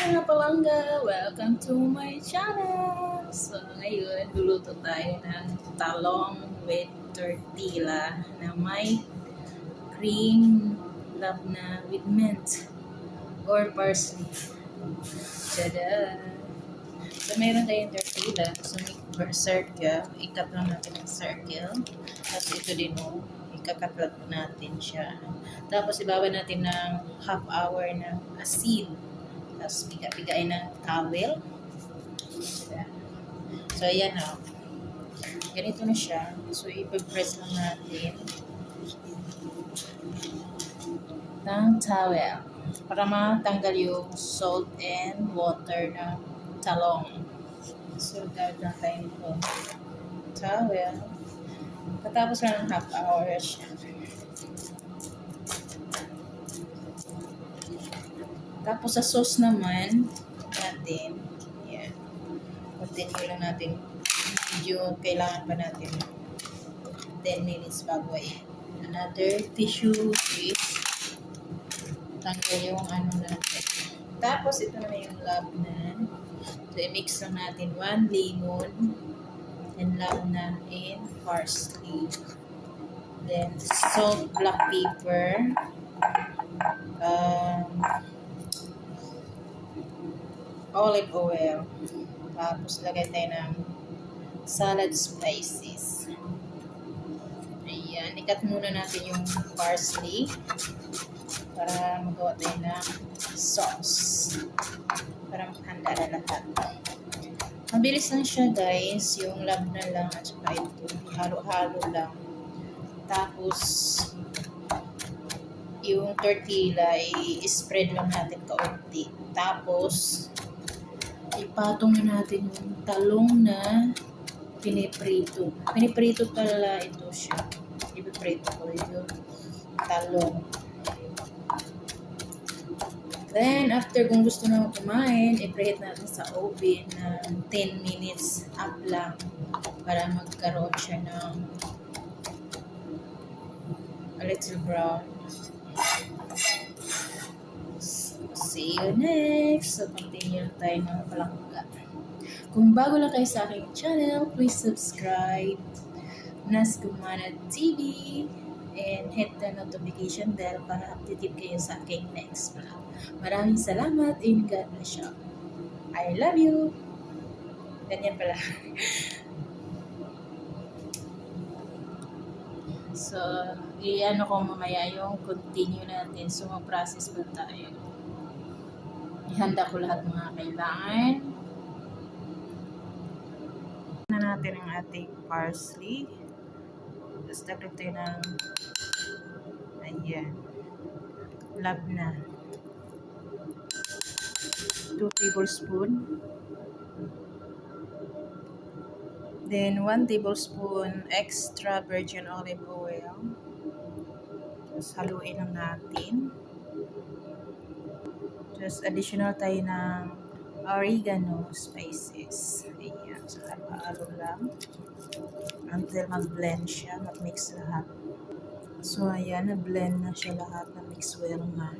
mga palangga! Welcome to my channel! So, ngayon, luluto tayo ng talong with tortilla na may cream love na with mint or parsley. Tada! So, meron tayong tortilla. So, circle. Ikat lang natin ang circle. Tapos ito din ikakatlat natin siya. Tapos, ibaba natin ng half hour ng asin. Tapos, piga-pigain ng towel. So, ayan o. Ganito na siya. So, ipag-press lang natin ng towel para matanggal yung salt and water ng talong. So, gagawin lang tayo nito. Towel. Patapos lang ng half hour siya. Tapos, sa sauce naman natin, yan. Continue lang natin. Medyo kailangan pa natin 10 minutes bago another tissue paste. Tanggal yung natin. Tapos, ito na yung labnan. So, i-mix lang natin 1 lemon and labnan and parsley. Then, salt, black pepper, olive oil. Tapos, lagay tayo ng salad spices. Ayan. Ikat muna natin yung parsley para magawa tayo ng sauce. Para makahanda na lahat. Mabilis lang siya, guys. Yung labna lang at saka ito. Halo-halo lang. Tapos, yung tortilla, i-spread lang natin kaunti. Tapos, ipatong na natin yung talong na piniprito. Piniprito pala ito siya. Ipiprito ko yung talong. Then, after kung gusto na kumain, i-preheat natin sa oven ng 10 minutes up lang para magkaroon siya ng a little brown. See you next! So, continue tayo ng palangga. Kung bago lang kayo sa aking channel, please subscribe Nas Kumana TV and hit the notification bell para updated kayo sa aking next vlog. Maraming salamat and God bless you. I love you! Ganyan pala. So, i-ano ko mamaya yung continue natin. So, mag-process pa tayo. Ihanda ko lahat mga kailangan. Na natin ang ating parsley. Tapos dagdag tayo ng ayan. Labna. 2 tablespoon. Then 1 tablespoon extra virgin olive oil. Tapos haluin lang natin. Just additional tayo ng oregano spices. Ayan. So, halo lang. Until mag-blend siya. Mag-mix lahat. So, ayan. Na-blend na siya lahat. Na-mix well na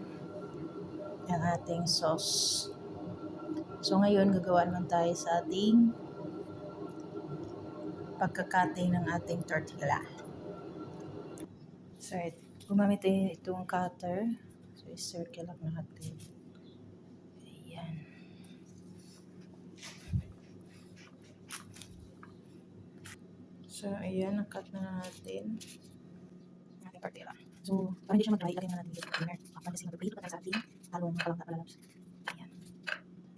yung ating sauce. So, ngayon, gagawa naman tayo sa ating pagkakating ng ating tortilla. So, gumamit tayo itong cutter. So, i-circle up natin. Ayan. So, ayan. Nakat na natin ang ating tortilla. So, para hindi siya mag-dry, ilagay na natin dito sa dinner. Kasi mag-prito pa tayo sa ating talong palangga pala. Ayan.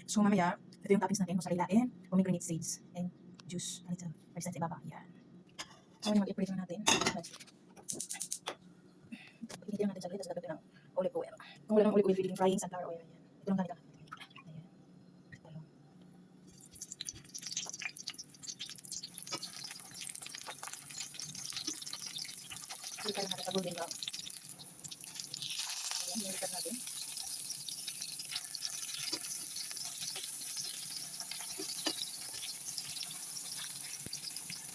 So, mamaya, ito yung toppings natin. Mozzarella and pomegranate seeds and juice. Ano ito? Percent sa ibaba. Ayan. So, mag-i-prito na natin. Pinitin natin sa grid, tapos dagdag ng olive oil. Kung wala ng olive oil, pwede frying sunflower oil. Ayan. Ito lang gamit lang. Ayan. Pilitan natin sa golden brown. Ayan, nilikat natin.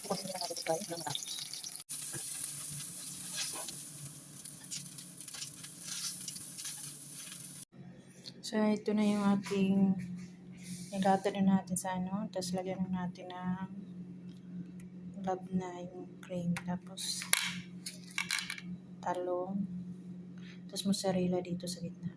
Ipusin nila natin ito hanggang matapos. So, So, ito na yung ating nilatad na natin sa ano. Tapos, lagyan na natin ng lab na yung cream. Tapos, talong. Tapos, mozzarella dito sa gitna.